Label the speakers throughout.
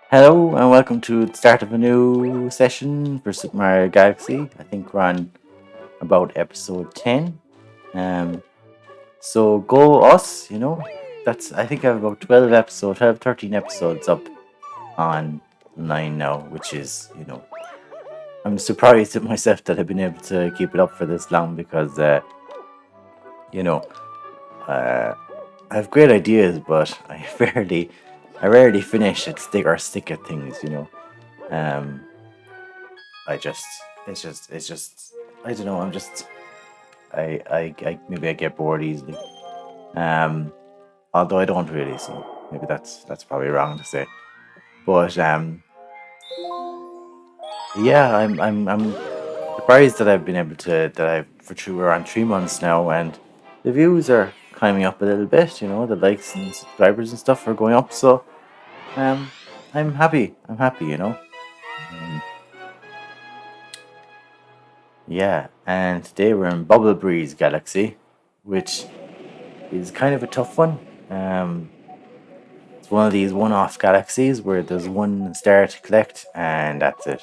Speaker 1: Hello and welcome to the start of a new session for Super Mario Galaxy. I think we're on about episode 10. Um, so go us, That's I think I have about 12 episodes, 12, 13 episodes up online now, which is, I'm surprised at myself that I've been able to keep it up for this long because, you know, uh, I have great ideas, but I rarely finish at stick at things. Um, I just, it's just, I don't know. I maybe I get bored easily. Um, Although I don't really, so maybe that's probably wrong to say. But yeah, I'm surprised that I've been able to that I've for true we're on 3 months now, and the views are climbing up a little bit. The likes and subscribers and stuff are going up. So um, I'm happy. I'm happy. Um, yeah, and today we're in Bubble Breeze Galaxy, which is kind of a tough one. It's one of these one-off galaxies where there's one star to collect, and that's it.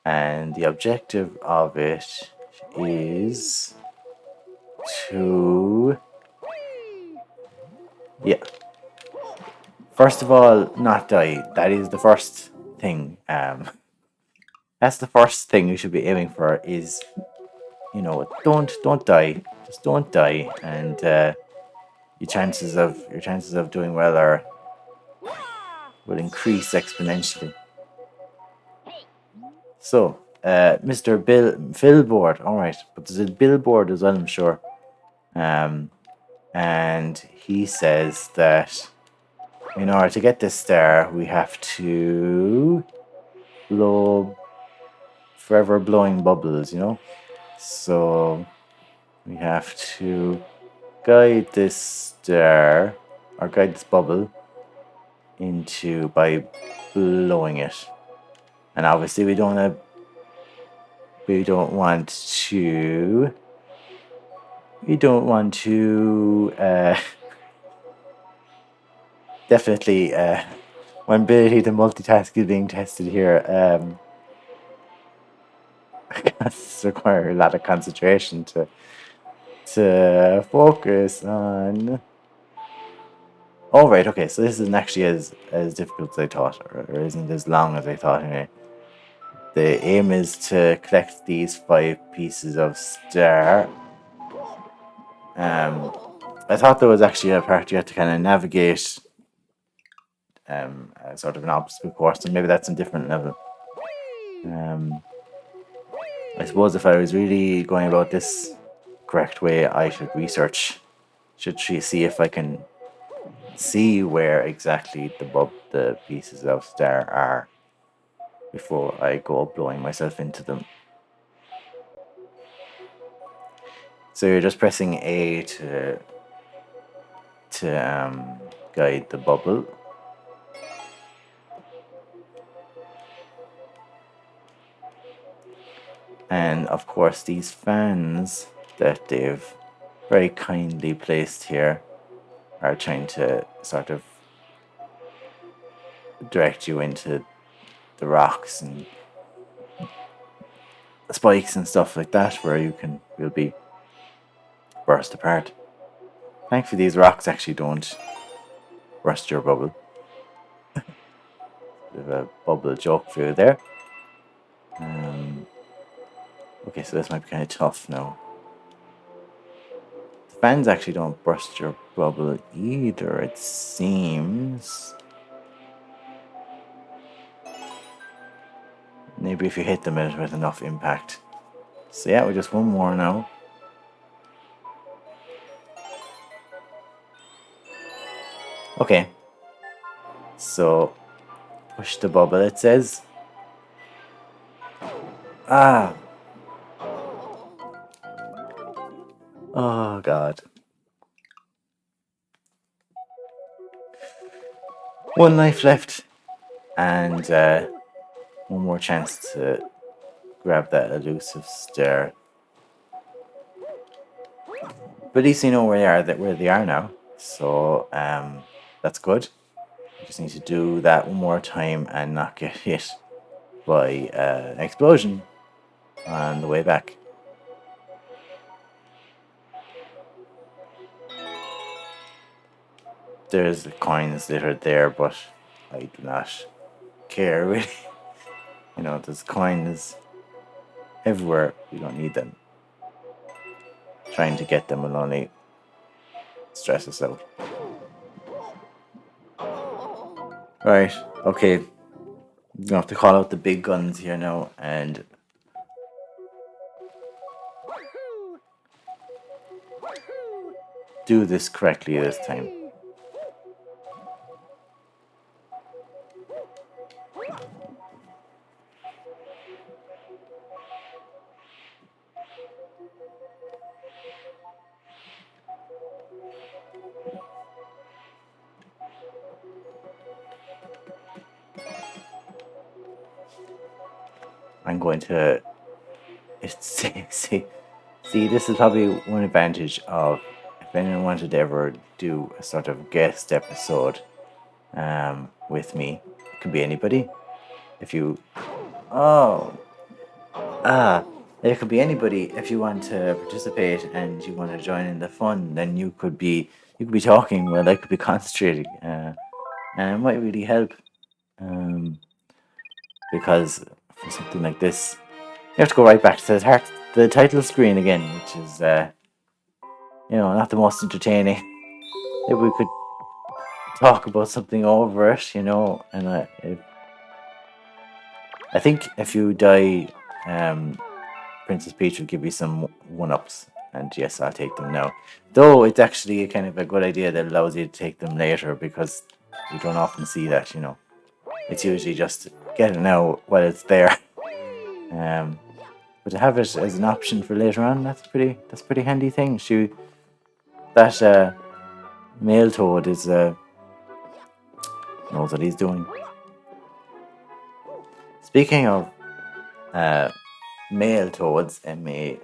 Speaker 1: And the objective of it is to, yeah, first of all, not die. That is the first thing. That's the first thing you should be aiming for. Is don't die. Just don't die, and your chances of doing well are will increase exponentially. So, Mr. Billboard, all right, but there's a billboard as well, I'm sure. Um, and he says that in order to get this star, we have to blow forever blowing bubbles. So we have to guide this star or guide this bubble into by blowing it. And obviously we don't want to we don't want to definitely my ability to multitask is being tested here. This require a lot of concentration to focus on. Oh right, okay, so this isn't actually as difficult as I thought, or isn't as long as I thought anyway. The aim is to collect these 5 pieces of star. I thought there was actually a part you had to kind of navigate sort of an obstacle course, and maybe that's a different level. Um, I suppose if I was really going about this correct way, I should research, should see if I can see where exactly the pieces of star are before I go blowing myself into them. So you're just pressing A to guide the bubble. And of course, these fans that they've very kindly placed here are trying to sort of direct you into the rocks and spikes and stuff like that, where you'll be burst apart. Thankfully, these rocks actually don't burst your bubble. Bit of a bubble joke for you there. Okay, so this might be kind of tough now. The fans actually don't burst your bubble either, it seems. Maybe if you hit them with enough impact. So yeah, we just one more now. Okay. So push the bubble, it says. Ah. Oh god. One life left. And one more chance to grab that elusive star. But at least you know where they are now. So that's good. Just need to do that one more time and not get hit by an explosion on the way back. There's coins that are there, but I do not care really. There's coins everywhere. We don't need them. Trying to get them will only stress us out. Right, okay. You have to call out the big guns here now and do this correctly this time. I'm going to see. This is probably one advantage of if anyone wanted to ever do a sort of guest episode with me. It could be anybody. If you it could be anybody. If you want to participate and you want to join in the fun, then you could be talking while I could be concentrating, and it might really help. Because for something like this, you have to go right back to the title screen again, which is not the most entertaining. If we could talk about something over it, and I think if you die, Princess Peach will give you some one-ups, and yes, I'll take them now. Though it's actually kind of a good idea that allows you to take them later, because you don't often see that, It's usually just get it now while it's there. But to have it as an option for later on, that's a pretty handy thing. That male toad is knows what he's doing. Speaking of male toads, MALE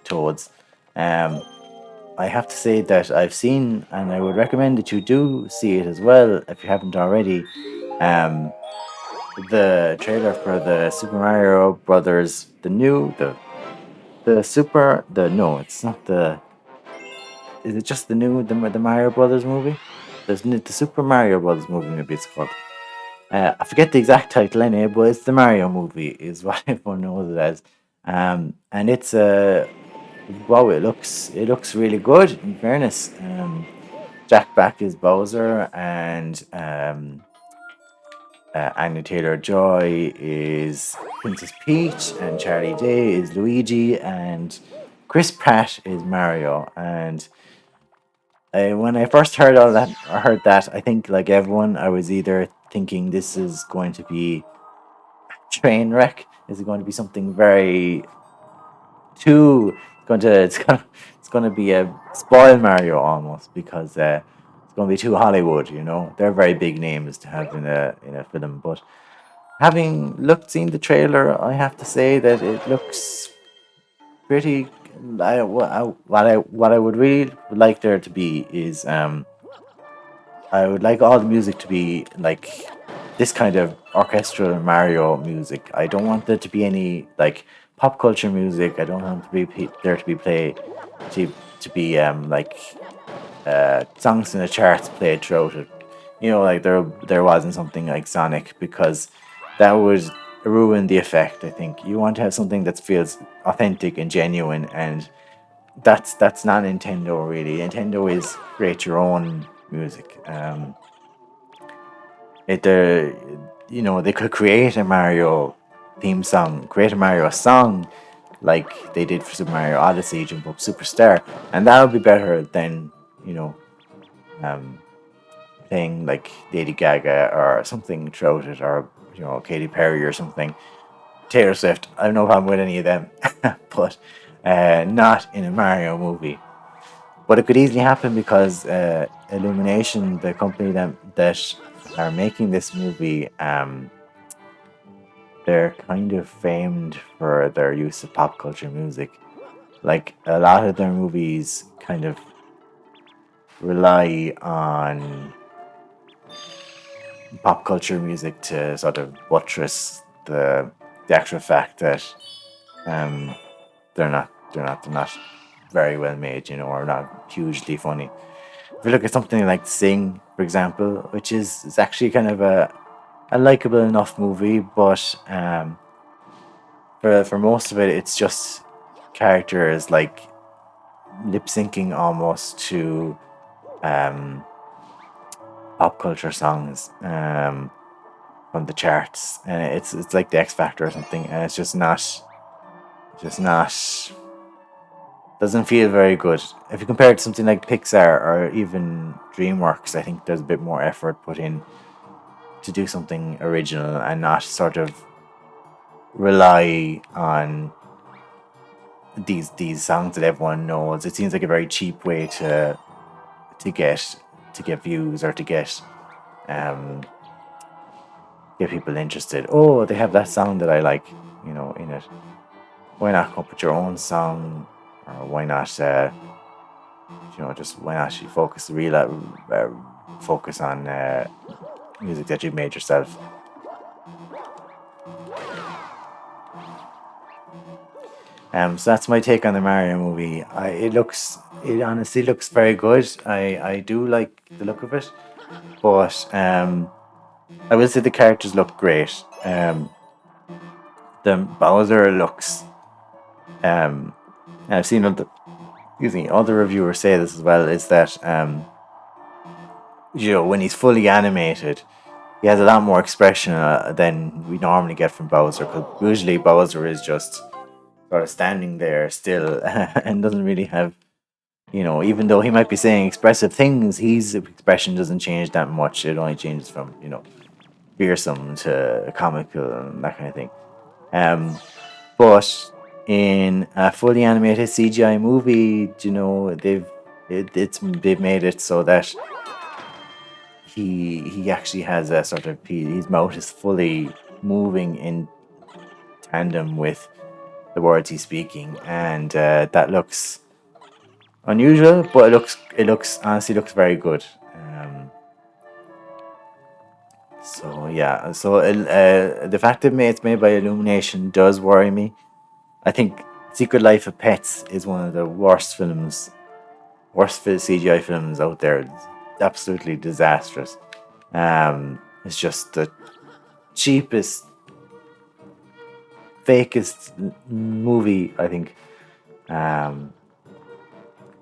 Speaker 1: toads, I have to say that I've seen, and I would recommend that you do see it as well if you haven't already, the trailer for the Super Mario Brothers, it's not the, is it just the Mario Brothers movie? The Super Mario Brothers movie, maybe it's called. I forget the exact title anyway, but it's the Mario movie, is what everyone knows it as. And it's wow, it looks really good. In fairness, Jack Black is Bowser, and Anya Taylor-Joy is Princess Peach, and Charlie Day is Luigi, and Chris Pratt is Mario. And when I first heard that, I think like everyone, I was either thinking this is going to be a train wreck. Is it going to be something very too? It's going to be a spoil Mario almost, because it's going to be too Hollywood. They're very big names to have in a film, but having seen the trailer, I have to say that it looks pretty. What I would really like there to be is I would like all the music to be like this kind of orchestral Mario music. I don't want there to be any like pop culture music. I don't want to be there to be songs in the charts played throughout it. Like there wasn't something like Sonic, because that would ruin the effect. I think you want to have something that feels authentic and genuine, and that's not Nintendo really. Nintendo is create your own music. They could create a Mario theme song, create a Mario song like they did for Super Mario Odyssey, Jump Up Superstar, and that would be better than playing like Lady Gaga or something throughout it, or Katy Perry or something. Taylor Swift, I have no problem with any of them, but not in a Mario movie. But it could easily happen because Illumination, the company that are making this movie, they're kind of famed for their use of pop culture music. Like a lot of their movies kind of rely on pop culture music to sort of buttress the actual fact that um, they're not very well made, or not hugely funny. If you look at something like Sing, for example, which is actually kind of a likable enough movie, but for most of it, it's just characters like lip syncing almost to um, pop culture songs from the charts, and it's like the X Factor or something, and it's just not doesn't feel very good. If you compare it to something like Pixar or even DreamWorks, I think there's a bit more effort put in to do something original and not sort of rely on these songs that everyone knows. It seems like a very cheap way to get to get views or to um get people interested. Oh, they have that song that I like, in it. Why not come up with your own song, or why not, just why not you focus on music that you made yourself. So that's my take on the Mario movie. It honestly looks very good. I do like the look of it, but I will say the characters look great. The Bowser looks, and I've seen other reviewers say this as well, is that when he's fully animated, he has a lot more expression than we normally get from Bowser. Because usually Bowser is just sort of standing there still and doesn't really have, even though he might be saying expressive things, his expression doesn't change that much. It only changes from fearsome to comical and that kind of thing. But in a fully animated CGI movie, they've made it so that he actually has a sort of his mouth is fully moving in tandem with the words he's speaking, and that looks unusual, but it looks honestly looks very good. So yeah, so the fact that it's made by Illumination does worry me. I think Secret Life of Pets is one of the worst CGI films out there. It's absolutely disastrous. It's just the cheapest, fakest movie, I think. Um,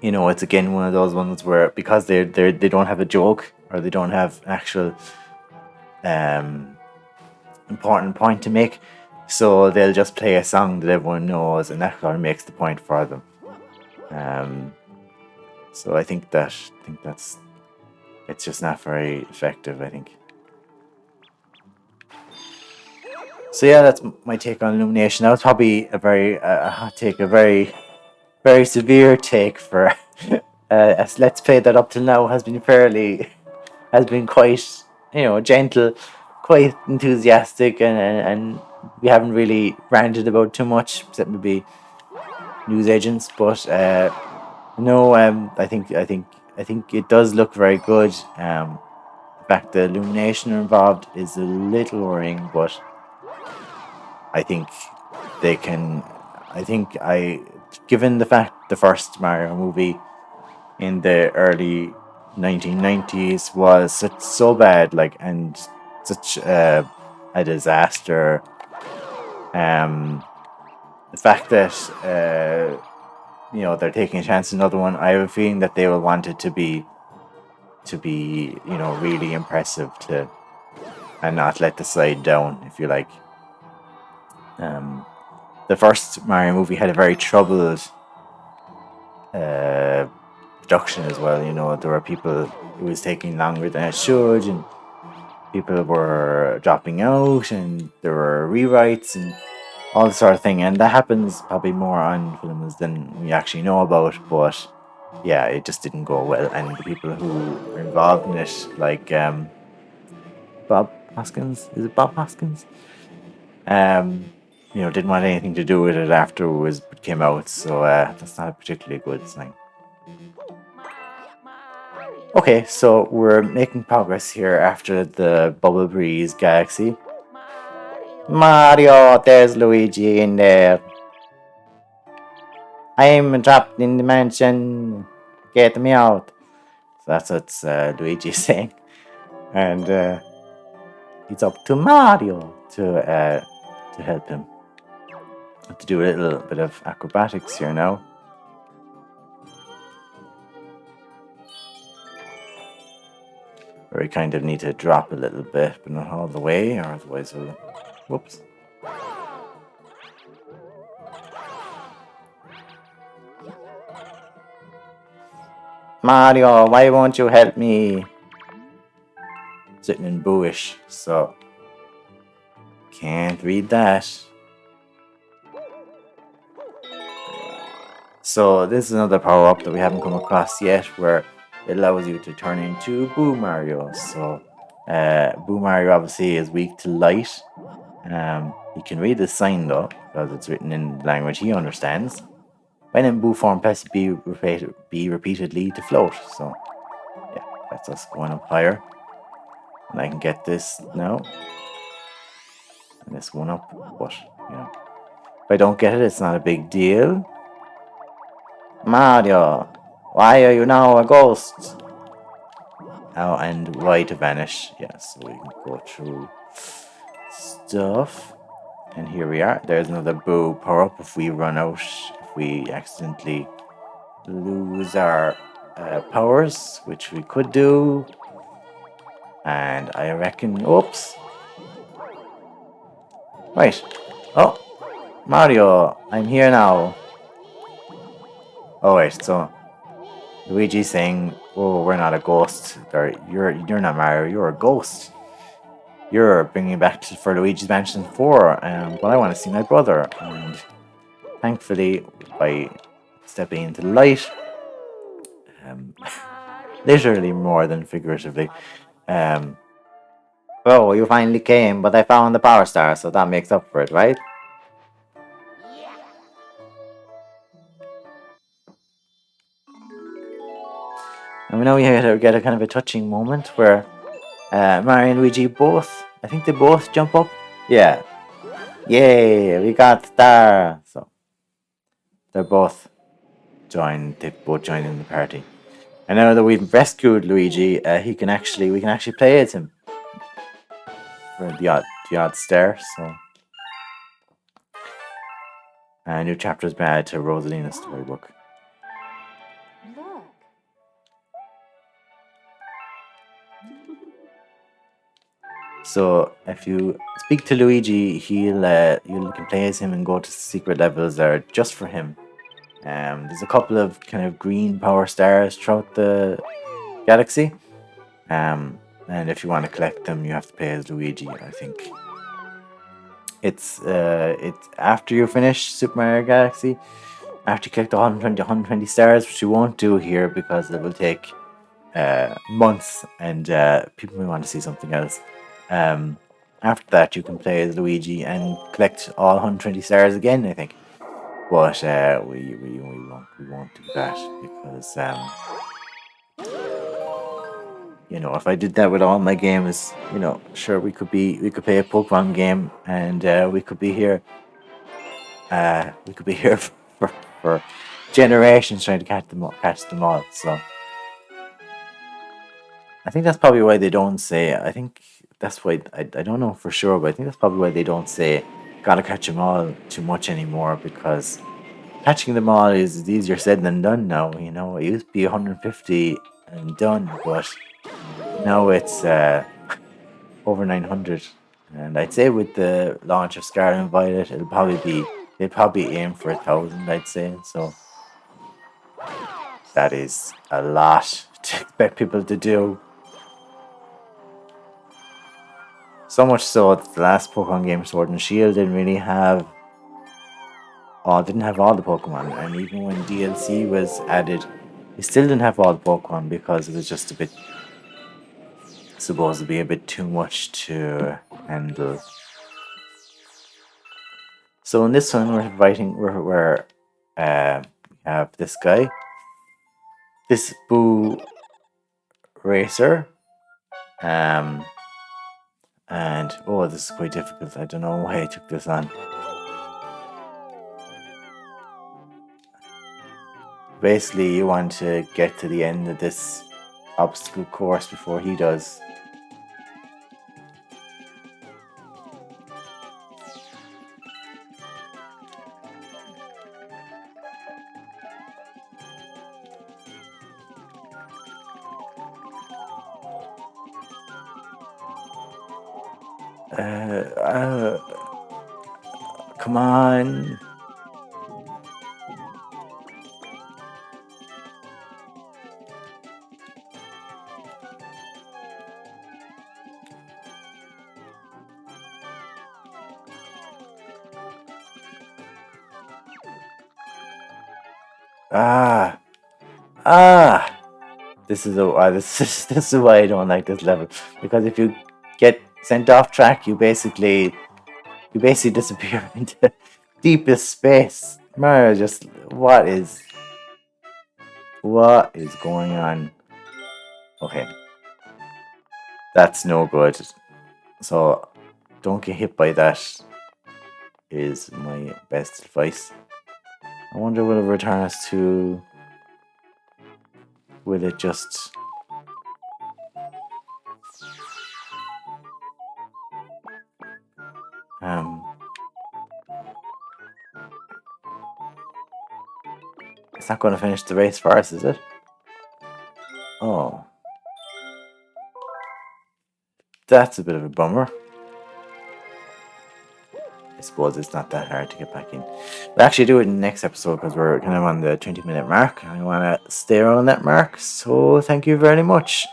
Speaker 1: it's again one of those ones where, because they don't have a joke, or they don't have actual um, important point to make, so they'll just play a song that everyone knows, and that kind of makes the point for them. So I think that's it's just not very effective, I think. So yeah, that's my take on Illumination. That was probably a hot take, a very very severe take for as Let's Play that up till now has been quite gentle, quite enthusiastic, and we haven't really ranted about too much, except maybe news agents. But no, I think it does look very good. The fact that Illumination are involved is a little worrying, but I think they can. I think given the fact the first Mario movie in the early 1990s was so bad, like, and such a disaster. The fact that they're taking a chance on another one, I have a feeling that they will want it to be really impressive, and not let the side down, if you like. The first Mario movie had a very troubled uh, production as well. There were people who was taking longer than it should, and people were dropping out, and there were rewrites and all this sort of thing. And that happens probably more on films than we actually know about. But yeah, it just didn't go well, and the people who were involved in it, like Bob Hoskins, is it Bob Hoskins? Um, didn't want anything to do with it after it came out. So that's not a particularly good sign. Okay, so we're making progress here after the Bubble Breeze Galaxy. Mario, there's Luigi in there. I'm trapped in the mansion. Get me out. So that's what Luigi's saying. And it's up to Mario to help him. Have to do a little bit of acrobatics here now. Where we kind of need to drop a little bit, but not all the way, or otherwise we'll... Whoops. Mario, why won't you help me? Sitting in booish, so can't read that. So this is another power up that we haven't come across yet, where it allows you to turn into Boo Mario. So Boo Mario obviously is weak to light. He can read the sign though, because it's written in language he understands. When in Boo form, press B repeatedly to float. So yeah, that's us going up higher. And I can get this now. And this one up, but you know, if I don't get it, it's not a big deal. Mario, why are you now a ghost? Oh, and Y to vanish. Yeah, so we can go through stuff. And here we are. There's another Boo power up if we run out, if we accidentally lose our powers, which we could do. And I reckon, oops. Right. Oh, Mario, I'm here now. Oh wait, so Luigi's saying, "Oh, we're not a ghost. Or you're not Mario. You're a ghost. You're bringing back for Luigi's Mansion 4. But I want to see my brother." And thankfully, by stepping into the light, literally more than figuratively, oh, you finally came, but I found the Power Star, so that makes up for it, right? And we know we get a kind of a touching moment where Mario and Luigi both, I think they both jump up. Yeah. Yay, we got Star. So they're both they both joined in the party. And now that we've rescued Luigi, we can actually play as him for the odd star. So a new chapter has been added to Rosalina's storybook.
Speaker 2: Look.
Speaker 1: So if you speak to Luigi, you can play as him and go to secret levels that are just for him. There's a couple of kind of green power stars throughout the galaxy. And if you want to collect them, you have to play as Luigi. I think it's after you finish Super Mario Galaxy, after you collect the 120 stars, which you won't do here because it will take months, and people may want to see something else. After that, you can play as Luigi and collect all 120 stars again, I think. But we won't do that because you know, if I did that with all my games, you know, sure we could play a Pokemon game and we could be here for generations trying to catch them all. So I think that's probably why they don't say. I think that's why I don't know for sure, but I think that's probably why they don't say gotta catch them all too much anymore, because catching them all is easier said than done now. You know, it used to be 150 and done, but now it's over 900. And I'd say with the launch of Scarlet and Violet, they'd probably aim for 1,000. I'd say so. That is a lot to expect people to do. So much so that the last Pokemon game, Sword and Shield, didn't have all the Pokemon, and even when DLC was added, it still didn't have all the Pokemon because it was just a bit, supposed to be a bit too much to handle. So in this one, we have this guy, this Boo racer. And oh, this is quite difficult. I don't know why I took this on. Basically, you want to get to the end of this obstacle course before he does. Come on. Ah. This is this is why I don't like this level, because if you get sent off track, you basically disappear into deepest space. Mario, just what is going on? Okay, that's no good. So don't get hit by that. Is my best advice. I wonder will it return us to? Will it just? It's not going to finish the race for us, is it? Oh. That's a bit of a bummer. I suppose it's not that hard to get back in. We'll actually do it in the next episode because we're kind of on the 20-minute mark. I want to stay around that mark. So thank you very much.